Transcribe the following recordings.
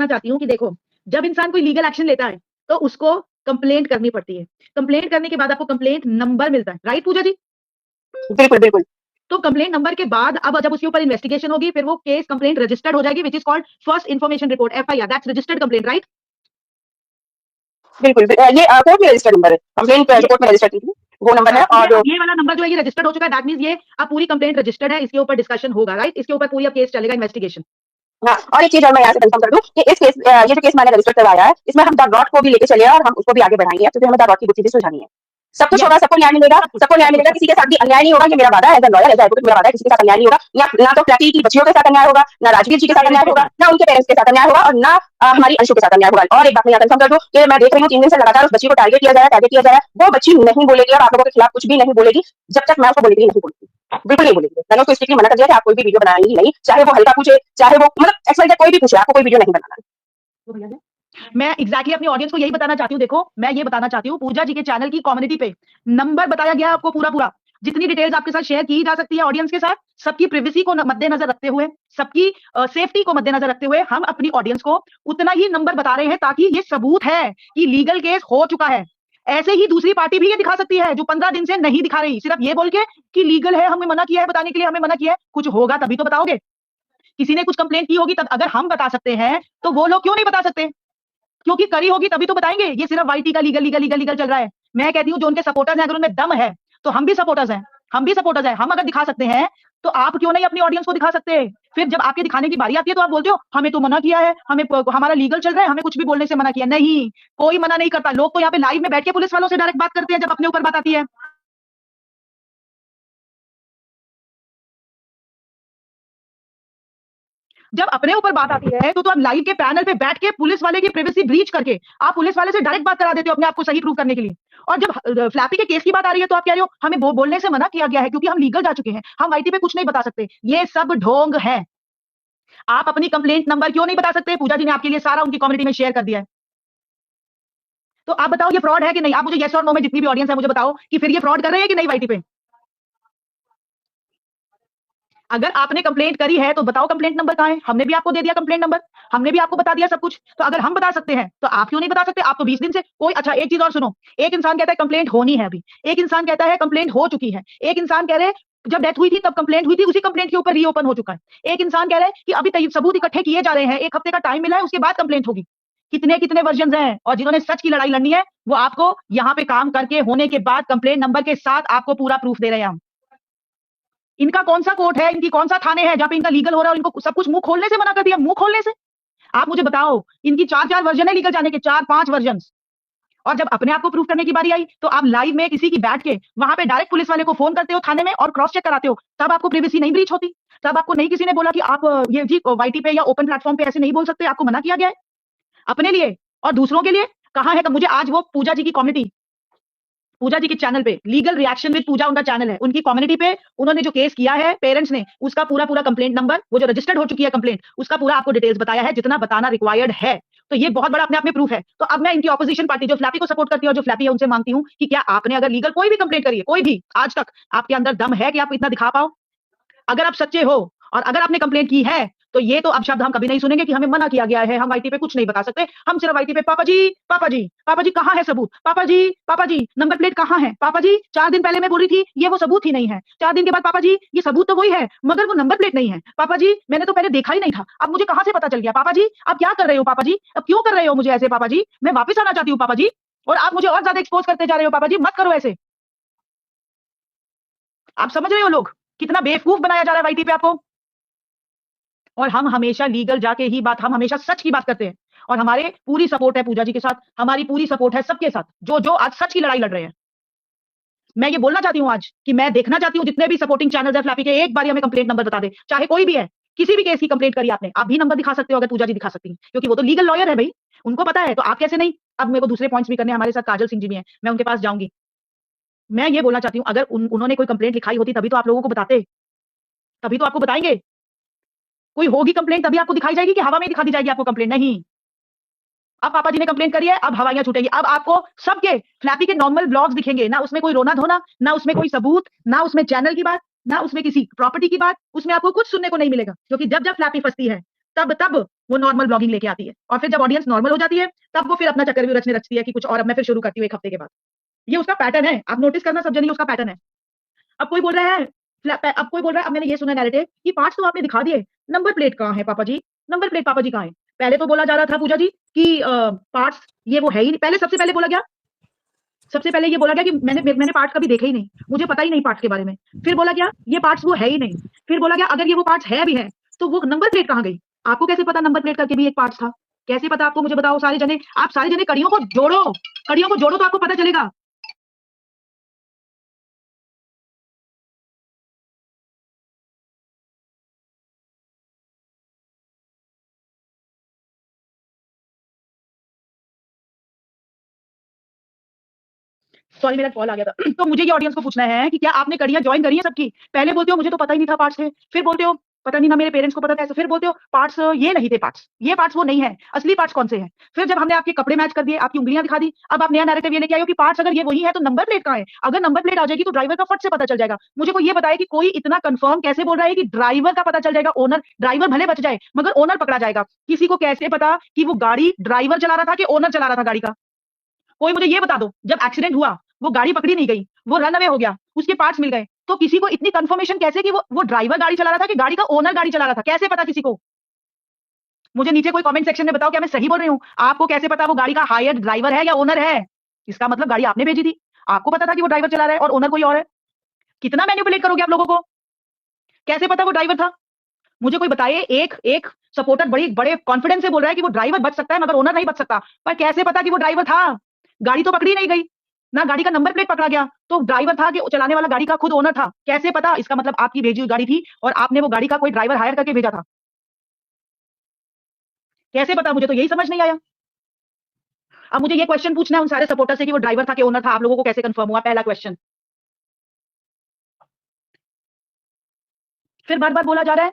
बताना चाहती हूँ कि देखो, जब इंसान कोई लीगल एक्शन लेता है, तो उसको कंप्लेंट करनी पड़ती है। कंप्लेंट करने के बाद आपको कंप्लेंट नंबर मिलता है, राइट पूजा जी? बिल्कुल बिल्कुल। तो कंप्लेंट नंबर के बाद अब जब उसके ऊपर इन्वेस्टिगेशन होगी, फिर वो केस कंप्लेंट रजिस्टर्ड हो जाएगी, which is called first information report, FIR, that's registered complaint, right? बिल्कुल ये कोर्ट में रजिस्टर्ड नंबर है, कंप्लेंट ये रिपोर्ट में रजिस्टर्ड थी वो नंबर है। हाँ, और ये वाला नंबर जो है ये रजिस्टर्ड हो चुका है, दैट मींस ये अब पूरी कंप्लेंट रजिस्टर्ड है, इसके ऊपर डिस्कशन होगा, राइट? इसके ऊपर पूरी अब केस चलेगा, इन्वेस्टिगेशन। हाँ, और एक चीज और मैं यहाँ से कंफर्म कर दूं कि इस केस ये जो केस मैंने रजिस्टर करवाया है, इसमें हम द डॉट को भी लेके चले और हम उसको भी आगे बढ़ाएंगे, क्योंकि हमें द डॉट की गुत्थी भी सुलझानी है। सब कुछ होगा, सबको न्याय मिलेगा, सबको न्याय मिलेगा, किसी के साथ भी अन्याय नहीं होगा, ये मेरा वादा है, as a lawyer, as a advocate मेरा वादा है, किसी के साथ अन्याय नहीं होगा। ना तो फ्लैटी की बच्चियों के साथ अन्याय होगा, ना राजवीर जी के साथ अन्याय होगा, ना उनके पेरेंट्स के साथ अन्याय होगा, और ना हमारी अंशु के साथ अन्याय होगा। और एक बात मैं यहाँ कंफर्म कर दूं कि मैं देख रही हूँ 3 दिन से लगातार उस बच्ची को टारगेट किया जा रहा है, वो बच्ची नहीं बोलेगी और आप लोगों के खिलाफ कुछ भी नहीं बोलेगी जब तक मैं उसको बोलेगी नहीं बोलेगी, बिल्कुल नहीं बोलेगी। मैंने उसको स्ट्रिक्टली मना कर दिया कि आप कोई भी वीडियो बनाएंगी नहीं, चाहे वो हल्का पूछे, चाहे वो मतलब एक्सवाइजेड कोई भी पूछे, आपको कोई वीडियो नहीं बनाना है। मैं एग्जैक्टली अपनी ऑडियंस को यही बताना चाहती हूँ। देखो, मैं ये बताना चाहती हूँ, पूजा जी के चैनल की कम्युनिटी पे नंबर बताया गया आपको पूरा पूरा, जितनी डिटेल्स आपके साथ शेयर की जा सकती है ऑडियंस के साथ, सबकी प्रिवेसी को मद्देनजर रखते हुए, सबकी सेफ्टी को मद्देनजर रखते हुए, हम अपनी ऑडियंस को उतना ही नंबर बता रहे हैं, ताकि ये सबूत है कि लीगल केस हो चुका है। ऐसे ही दूसरी पार्टी भी ये दिखा सकती है, जो 15 दिन से नहीं दिखा रही, सिर्फ ये बोल के कि लीगल है, हमें मना किया है बताने के लिए, हमें मना किया है। कुछ होगा तभी तो बताओगे, किसी ने कुछ कंप्लेंट की होगी तब, अगर हम बता सकते हैं तो वो लोग क्यों नहीं बता सकते? क्योंकि करी होगी तभी तो बताएंगे। ये सिर्फ वाईटी का लीगल लीगल लीगल लीगल चल रहा है। मैं कहती हूँ जो उनके सपोर्टर्स हैं, अगर उनमें दम है तो हम भी सपोर्टर्स हैं, हम भी सपोर्टर्स हैं। हम अगर दिखा सकते हैं तो आप क्यों नहीं अपनी ऑडियंस को दिखा सकते? फिर जब आपके दिखाने की बारी आती है तो आप बोलते हो हमें तो मना किया है, हमें हमारा लीगल चल रहा है, हमें कुछ भी बोलने से मना किया। नहीं, कोई मना नहीं करता। लोग तो यहाँ पे लाइव में बैठ के पुलिस वालों से डायरेक्ट बात करते हैं जब अपने ऊपर बात आती है। जब अपने ऊपर बात आती है तो आप लाइव के पैनल पे बैठ के पुलिस वाले की प्राइवेसी ब्रीच करके आप पुलिस वाले से डायरेक्ट बात करा देते हो अपने आप को सही प्रूव करने के लिए। और जब फ्लैपी के केस की बात आ रही है तो आप कह रहे हो हमें बोलने से मना किया गया है क्योंकि हम लीगल जा चुके हैं, हम वाईटी पे कुछ नहीं बता सकते। ये सब ढोंग है। आप अपनी कंप्लेंट नंबर क्यों नहीं बता सकते? पूजा जी ने आपके लिए सारा उनकी कम्युनिटी में शेयर कर दिया है। तो आप बताओ ये फ्रॉड है कि नहीं? आप मुझे येस और नो में, जितनी भी ऑडियंस है, मुझे बताओ कि फिर ये फ्रॉड कर रहे हैं कि नहीं वाईटी पे? अगर आपने कंप्लेंट करी है तो बताओ कंप्लेंट नंबर कहां है? हमने भी आपको दे दिया कंप्लेंट नंबर, हमने भी आपको बता दिया सब कुछ। तो अगर हम बता सकते हैं तो आप क्यों नहीं बता सकते? आप तो 20 दिन से कोई। अच्छा, एक चीज और सुनो, एक इंसान कहता है कंप्लेंट होनी है अभी, एक इंसान कहता है कंप्लेंट हो चुकी है, एक इंसान कह रहे हैं जब डेथ हुई थी तब कंप्लेंट हुई थी, उसी कंप्लेंट के ऊपर रीओपन हो चुका है। एक इंसान कह रहे हैं कि अभी सबूत इकट्ठे किए जा रहे हैं, 1 हफ्ते का टाइम मिला है, उसके बाद कंप्लेंट होगी। कितने कितने वर्जन हैं, और जिन्होंने सच की लड़ाई लड़नी है वो आपको यहाँ पे काम करके होने के बाद कंप्लेंट नंबर के साथ आपको पूरा प्रूफ दे रहे हैं हम। इनका कौन सा कोर्ट है, इनकी कौन सा थाने है जहां पे इनका लीगल हो रहा है और इनको सब कुछ मुंह खोलने से मना कर दिया? मुंह खोलने से आप मुझे बताओ, इनकी 4-4 वर्जन है लीगल जाने के, 4-5 वर्जन। और जब अपने आप को प्रूफ करने की बारी आई तो आप लाइव में किसी की बैठ के वहां पे डायरेक्ट पुलिस वाले को फोन करते हो थाने में और क्रॉस चेक कराते हो। तब आपको प्राइवेसी नहीं ब्रीच होती, तब आपको नहीं किसी ने बोला कि आप ये जी वाईटी पे या ओपन प्लेटफॉर्म पे ऐसे नहीं बोल सकते, आपको मना किया गया है। अपने लिए और दूसरों के लिए कहां है? मुझे आज वो पूजा जी की कम्युनिटी, पूजा जी के चैनल पे लीगल रिएक्शन विद पूजा उनका चैनल है, उनकी कम्युनिटी पे उन्होंने जो केस किया है पेरेंट्स ने, उसका पूरा पूरा कंप्लेंट नंबर, वो जो रजिस्टर्ड हो चुकी है कंप्लेंट, उसका पूरा आपको डिटेल्स बताया है, जितना बताना रिक्वायर्ड है। तो ये बहुत बड़ा अपने आप में प्रूफ है। तो अब मैं इनकी ऑपोजिशन पार्टी जो फ्लैपी को सपोर्ट करती है और जो फ्लैपी है उनसे मांगती हूं कि क्या आपने अगर लीगल कोई भी कंप्लेंट करी है, कोई भी आज तक, आपके अंदर दम है कि आप इतना दिखा पाओ? अगर आप सच्चे हो और अगर आपने कंप्लेंट की है तो ये तो अब शब्द हम कभी नहीं सुनेंगे कि हमें मना किया गया है, हम वाईटी पे कुछ नहीं बता सकते। हम सिर्फ वाईटी पे पापा जी, पापा जी, पापा जी कहां है सबूत? पापा जी, पापा जी नंबर प्लेट कहां है? पापा जी 4 दिन पहले मैं बोल रही थी ये वो सबूत ही नहीं है, 4 दिन के बाद पापा जी ये सबूत तो वही है मगर वो नंबर प्लेट नहीं है। पापा जी मैंने तो पहले देखा ही नहीं था, अब मुझे कहां से पता चल गया? पापा जी आप क्या कर रहे हो? पापा जी अब क्यों कर रहे हो मुझे ऐसे? पापा जी मैं वापस आना चाहती हूँ पापा जी, और आप मुझे और ज्यादा एक्सपोज करते जा रहे हो। पापा जी मत करो ऐसे। आप समझ रहे हो लोग कितना बेवकूफ बनाया जा रहा है वाईटी पे आपको? और हम हमेशा लीगल जाके ही बात, हम हमेशा सच की बात करते हैं, और हमारे पूरी सपोर्ट है पूजा जी के साथ, हमारी पूरी सपोर्ट है सबके साथ जो जो आज सच की लड़ाई लड़ रहे हैं। मैं ये बोलना चाहती हूँ आज कि मैं देखना चाहती हूँ जितने भी सपोर्टिंग चैनल्स है फ्लैपी के, एक बार हमें कंप्लेंट नंबर बता दे, चाहे कोई भी है, किसी भी केस की कंप्लेंट करी आपने, आप भी नंबर दिखा सकते हो अगर पूजा जी दिखा सकती हैं, क्योंकि वो तो लीगल लॉयर है भाई, उनको पता है। तो आप कैसे नहीं? अब मेरे को दूसरे पॉइंट्स भी करने, हमारे साथ काजल सिंह जी भी हैं, मैं उनके पास जाऊंगी। मैं ये बोलना चाहती हूँ अगर उन्होंने कोई कंप्लेंट लिखाई होती तभी तो आप लोगों को बताते, तभी तो आपको बताएंगे। कोई होगी कंप्लेंट तभी आपको दिखाई जाएगी कि हवा में दिखा दी जाएगी आपको कंप्लेंट? नहीं। अब पापा जी ने कंप्लेंट करी है, अब हवाइयां छूटेगी। अब आपको सबके फ्लैपी के नॉर्मल ब्लॉग्स दिखेंगे, ना उसमें कोई रोना धोना, ना उसमें कोई सबूत, ना उसमें चैनल की बात, ना उसमें किसी प्रॉपर्टी की बात, उसमें आपको कुछ सुनने को नहीं मिलेगा। क्योंकि जब जब फ्लैपी फंसती है तब वो नॉर्मल ब्लॉगिंग लेके आती है, और फिर जब ऑडियंस नॉर्मल हो जाती है तब वो फिर अपना चक्कर भी रचती है कि कुछ और अब मैं फिर शुरू करती हूँ 1 हफ्ते के बाद। ये उसका पैटर्न है, आप नोटिस करना सब जगह उसका पैटर्न है। अब कोई बोल रहा है अब कोई बोल रहा है, अब मैंने ये सुना नैरेटिव कि पार्ट्स तो आपने दिखा दिए, नंबर प्लेट कहाँ है पापा जी? नंबर प्लेट पापा जी कहाँ है? पहले तो बोला जा रहा था पूजा जी कि पार्ट्स ये वो है ही नहीं। पहले सबसे पहले बोला गया, सबसे पहले ये बोला गया कि मैंने पार्ट्स कभी देखे ही नहीं, मुझे पता ही नहीं पार्ट्स के बारे में। फिर बोला गया ये पार्ट्स वो है ही नहीं। फिर बोला गया अगर ये वो पार्ट्स है भी है तो वो नंबर प्लेट कहाँ गई? आपको कैसे पता नंबर प्लेट करके भी एक पार्ट्स था? कैसे पता आपको? मुझे बताओ सारे जने, आप सारे जने कड़ियों को जोड़ो, कड़ियों को जोड़ो तो आपको पता चलेगा। सॉरी मेरा कॉल आ गया था। तो मुझे ये ऑडियंस को पूछना है कि क्या आपने कड़ियां ज्वाइन करी है सबकी? पहले बोलते हो मुझे तो पता ही नहीं था पार्ट्स थे, फिर बोलते हो पता नहीं ना मेरे पेरेंट्स को पता था ऐसे, फिर बोलते हो पार्ट्स ये नहीं थे, पार्ट्स ये पार्ट्स वो नहीं है, असली पार्ट्स कौन से हैं? फिर जब हमने आपके कपड़े मैच कर दिए, आपकी उंगलियां दिखा दी, अब आप नया नैरेटिव ये लेके आए हो कि पार्ट्स अगर ये वही है तो नंबर प्लेट कहाँ है? अगर नंबर प्लेट आ जाएगी तो ड्राइवर का फट से पता चल जाएगा। मुझे कोई ये बताया कि कोई इतना कंफर्म कैसे बोल रहा है कि ड्राइवर का पता चल जाएगा, ओनर ड्राइवर भले बच जाए मगर ओनर पकड़ा जाएगा। किसी को कैसे पता कि वो गाड़ी ड्राइवर चला रहा था कि ओनर चला रहा था गाड़ी का? कोई मुझे ये बता दो, जब एक्सीडेंट हुआ वो गाड़ी पकड़ी नहीं गई, वो रन अवे हो गया, उसके पार्ट्स मिल गए, तो किसी को इतनी कंफर्मेशन कैसे कि वो ड्राइवर गाड़ी चला रहा था कि गाड़ी का ओनर गाड़ी चला रहा था? कैसे पता किसी को? मुझे नीचे कोई कमेंट सेक्शन में बताओ, क्या मैं सही बोल रही हूँ? आपको कैसे पता वो गाड़ी का हायर ड्राइवर है या ओनर है? इसका मतलब गाड़ी आपने भेजी थी, आपको पता था कि वो ड्राइवर चला रहा है और ओनर कोई और है। कितना मैनिपुलेट करोगे आप लोगों को? कैसे पता वो ड्राइवर था? मुझे कोई बताइए, एक एक सपोर्टर बड़ी बड़े कॉन्फिडेंस से बोल रहा है कि वो ड्राइवर बच सकता है मगर ओनर नहीं बच सकता, पर कैसे पता कि वो ड्राइवर था? गाड़ी तो पकड़ी नहीं गई ना, गाड़ी का नंबर प्लेट पकड़ा गया, तो ड्राइवर था कि चलाने वाला गाड़ी का खुद ओनर था? कैसे पता? इसका मतलब आपकी भेजी हुई गाड़ी थी और आपने वो गाड़ी का कोई ड्राइवर हायर करके भेजा था। कैसे पता? मुझे तो यही समझ नहीं आया। अब मुझे ये क्वेश्चन पूछना है उन सारे सपोर्टर से कि वो ड्राइवर था कि ओनर था, आप लोगों को कैसे कंफर्म हुआ? पहला क्वेश्चन। फिर बार बार बोला जा रहा है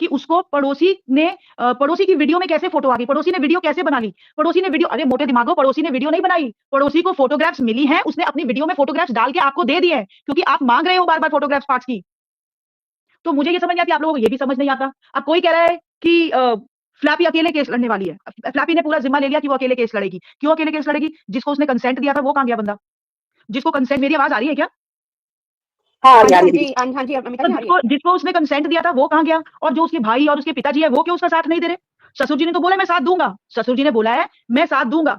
कि उसको पड़ोसी की वीडियो में कैसे फोटो आ गई, पड़ोसी ने वीडियो कैसे बना ली? पड़ोसी ने वीडियो, अरे मोटे दिमागो, पड़ोसी ने वीडियो नहीं बनाई, पड़ोसी को फोटोग्राफ्स मिली हैं, उसने अपनी वीडियो में फोटोग्राफ्स डाल के आपको दे दिए हैं, क्योंकि आप मांग रहे हो बार बार फोटोग्राफ्स पार्ट्स की। तो मुझे ये समझ नहीं आती, आप लोगों को ये भी समझ नहीं आता। अब कोई कह रहा है कि फ्लैपी अकेले केस लड़ने वाली है, फ्लैपी ने पूरा जिम्मा ले लिया कि वो अकेले केस लड़ेगी। क्यों अकेले केस लड़ेगी? जिसको उसने कंसेंट दिया था वो कहां गया बंदा? जिसको कंसेंट, मेरी आवाज आ रही है क्या? हाँ हाँ यार जी, ये भी हाँ जी, अमिता तो जी आ रही है। जिसको उसने कंसेंट दिया था वो कहां गया? और जो उसके भाई और उसके पिताजी है वो क्यों उसका साथ नहीं दे रहे? ससुर जी ने तो बोला मैं साथ दूंगा, ससुर जी ने बोला है मैं साथ दूंगा,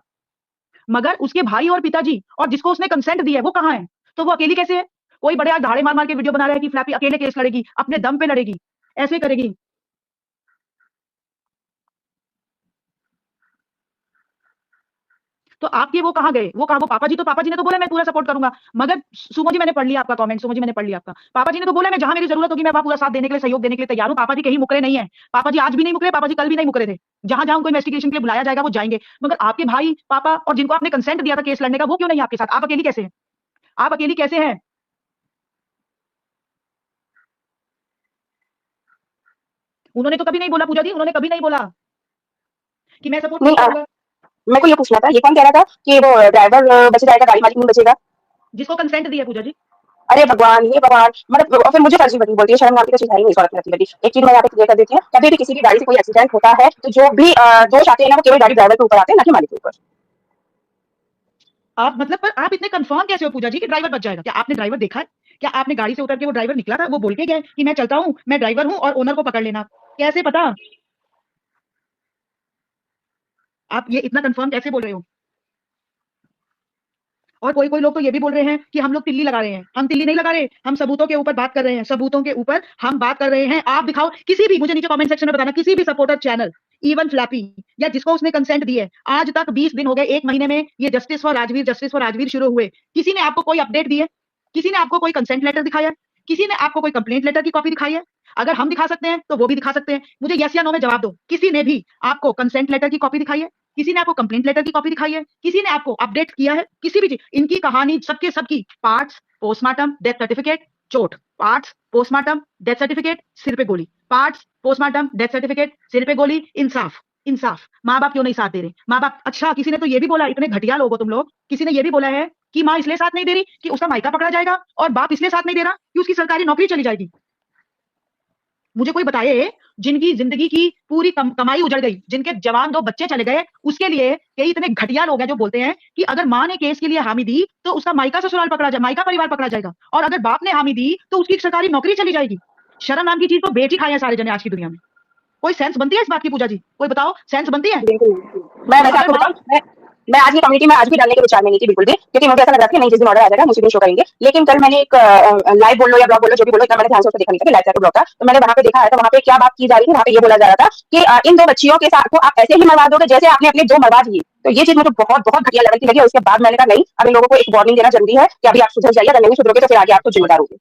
मगर उसके भाई और पिताजी और जिसको उसने कंसेंट दिया है वो कहां है? तो वो अकेली कैसे है? कोई बड़े आज धाड़े मार मार के वीडियो बना रहा है कि फ्लैपी अकेले केस लड़ेगी, अपने दम पे लड़ेगी, ऐसे करेगी। तो आपके वो कहाँ गए? वो कहा, वो पापा जी, तो पापा जी ने तो बोला मैं पूरा सपोर्ट करूंगा, मगर सुमो जी मैंने पढ़ लिया आपका कमेंट, सुमो जी मैंने पढ़ लिया आपका, पापा जी ने तो बोला मैं जहां मेरी जरूरत होगी मैं वहां पूरा साथ देने के लिए, सहयोग देने के लिए तैयार हूं। पापा जी कहीं मुकरे नहीं है, पापा जी आज भी नहीं मुकरे, पापा जी कल भी नहीं मुकरे थे। जहां जहां उनको इन्वेस्टिगेशन के लिए बुलाया जाएगा वो जाएंगे। मगर आपके भाई, पापा और जिनको आपने कंसेंट दिया था केस लड़ने का वो क्यों नहीं आपके साथ? आप अकेली कैसे हैं? आप अकेली कैसे हैं? उन्होंने तो कभी नहीं बोला पूजा जी, उन्होंने कभी नहीं बोला कि मैं सपोर्ट नहीं नहीं करूंगा। मेरे को ये पूछना था, ये कौन कह रहा था कि वो ड्राइवर बच जाएगा, गाड़ी मालिक नहीं बचेगा? जिसको कंसेंट दिया पूजा जी। अरे भगवान, ये भगवान, मतलब और फिर मुझे फर्जी बनी बोलती है, शर्म नाम की तो चीज है ही नहीं इस औरत में रखी। एक चीज मैं यहाँ पे क्लियर कर देती हूँ, कभी भी किसी भी गाड़ी से कोई एक्सीडेंट होता है तो जो भी दोष आते हैं ना वो केवल गाड़ी ड्राइवर के ऊपर आते हैं, ना कि मालिक के ऊपर। आप मतलब, पर आप इतने कंफर्म कैसे हो पूजा जी कि ड्राइवर बच जाएगा? क्या आपने ड्राइवर देखा है? क्या आपने गाड़ी से उतर के वो ड्राइवर निकला था, वो बोल के गया कि मैं चलता हूँ, मैं ड्राइवर हूँ और ओनर को पकड़ लेना? कैसे पता? आप ये इतना कंफर्म कैसे बोल रहे हो? और कोई कोई लोग तो ये भी बोल रहे हैं कि हम लोग तिल्ली लगा रहे हैं। हम तिल्ली नहीं लगा रहे, हम सबूतों के ऊपर बात कर रहे हैं, सबूतों के ऊपर हम बात कर रहे हैं। आप दिखाओ किसी भी, मुझे नीचे कमेंट सेक्शन में बताना, किसी भी सपोर्टर चैनल, इवन फ्लैपी या जिसको उसने कंसेंट दी है, आज तक 20 दिन हो गए, 1 महीने में ये जस्टिस फॉर राजवीर शुरू हुए, किसी ने आपको कोई अपडेट दी है? किसी ने आपको कोई कंसेंट लेटर दिखाया है? किसी ने आपको कोई कंप्लेंट लेटर की कॉपी दिखाई है? अगर हम दिखा सकते हैं तो वो भी दिखा सकते हैं। मुझे यस या नो में जवाब दो, किसी ने भी आपको कंसेंट लेटर की कॉपी दिखाई है? किसी ने आपको कंप्लेंट लेटर की कॉपी दिखाई है? किसी ने आपको अपडेट किया है? किसी भी चीज, इनकी कहानी सबके सबकी, पार्ट्स पोस्टमार्टम डेथ सर्टिफिकेट चोट, पार्ट्स पोस्टमार्टम डेथ सर्टिफिकेट सिर पे गोली, पार्ट्स पोस्टमार्टम डेथ सर्टिफिकेट सिर पे गोली। इंसाफ, इंसाफ। माँ बाप क्यों नहीं साथ दे रहे? माँ बाप, अच्छा किसी ने तो ये भी बोला, इतने घटिया लोग हो तुम लोग, किसी ने ये भी बोला है कि माँ इसलिए साथ नहीं दे रही कि उसका मायका पकड़ा जाएगा और बाप इसलिए साथ नहीं दे रहा कि उसकी सरकारी नौकरी चली जाएगी। मुझे कोई बताए जिनकी जिंदगी की पूरी कमाई उजड़ गई, जिनके जवान 2 बच्चे चले गए, उसके लिए कई इतने घटिया लोग हैं जो बोलते हैं कि अगर माँ ने केस के लिए हामी दी तो उसका मायका ससुराल पकड़ा जाए, मायका परिवार पकड़ा जाएगा, और अगर बाप ने हामी दी तो उसकी सरकारी नौकरी चली जाएगी। शर्म नाम की चीज तो बेच ही खाए हैं सारे जने आज की दुनिया में। कोई सेंस बनती है इस बात की पूजा जी? कोई बताओ, सेंस बनती है? बिल्कुल मैं वैसे अगर आपको माँ बताऊं, मैं आज की कम्युनिटी में आज भी डालने के विचार में नहीं थी बिल्कुल भी, क्योंकि मुझे ऐसा लग रहा था कि नहीं जिस दिन ऑर्डर आ जाएगा मुझे भी शो करेंगे। लेकिन कल मैंने एक लाइव बोल लो या ब्लॉग बोल लो, जो भी बोलो, इतना मैंने ध्यान से उसको देखा नहीं था कि लाइव चैट ब्लॉग था, तो मैंने वहां पे देखा है, तो वहां पे क्या बात की जा रही थी, वहां पे ये बोला जा रहा था कि इन 2 बच्चियों के साथ को आप ऐसे ही मरवा दोगे जैसे आपने अपने 2 मरवा दिए। तो ये चीज मुझे बहुत बहुत घटिया लेवल की लगी, और उसके बाद मैंने कहा नहीं, अब इन लोगों को एक वार्निंग देना जरूरी है कि अभी आप सुधर जाइए, अगर नहीं सुधरोगे तो फिर आगे आप तो जिम्मेदार होंगे।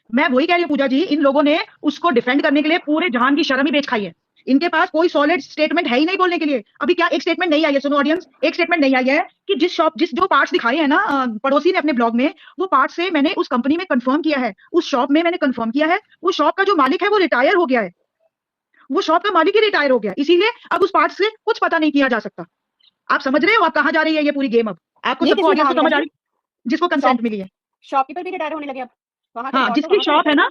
मैं वही कह रही हूँ पूजा जी, इन लोगों ने उसको डिफेंड करने के लिए पूरे जहान की शर्म ही बेच खाई है। इनके पास कोई सॉलिड स्टेटमेंट है ही नहीं बोलने के लिए। अभी क्या एक स्टेटमेंट नहीं आई है? सुनो ऑडियंस, एक स्टेटमेंट नहीं आई है कि जिस जो पार्ट्स दिखाए हैं ना पड़ोसी ने अपने ब्लॉग में, वो पार्ट से मैंने उस कंपनी में कंफर्म किया है, उस शॉप में मैंने कंफर्म किया है, वो शॉप का जो मालिक है वो रिटायर हो गया है, वो शॉप का मालिक ही रिटायर हो गया, इसीलिए अब उस पार्ट से कुछ पता नहीं किया जा सकता। आप समझ रहे हो आप कहाँ जा रही है ये पूरी गेम? अब आपको ये सबको किसने ऑडियंस कहा को समझ आ विकास जी? रही है? जिसको कंसेंट मिली है। शॉपकीपर भी रिटायर होने लगे अब, वहां का हाँ, रिकॉर्ड तो जिसकी वहां का शॉप रहता है है। ना,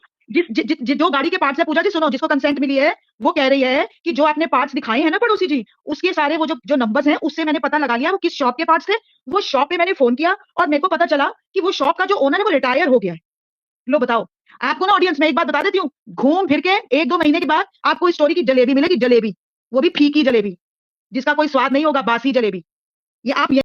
जो गाड़ी के पार्ट्स है पूजा जी, सुनो, जिसको कंसेंट मिली है, वो कह रही है कि जो आपने पार्ट्स दिखाए हैं ना पड़ोसी जी, उसके सारे वो जो नंबर्स हैं, उससे मैंने पता लगा लिया वो किस शॉप के पार्ट्स थे। वो शॉप पे मैंने फोन किया और मेरे को पता चला कि वो शॉप का जो ओनर है वो रिटायर हो गया है। लो बताओ। आपको ना ऑडियंस में एक बात बता देती हूँ, घूम फिर के 1-2 महीने के बाद आपको इस स्टोरी की जलेबी मिलेगी, जलेबी, वो भी फीकी जलेबी, जिसका कोई स्वाद नहीं होगा, बासी जलेबी। ये आप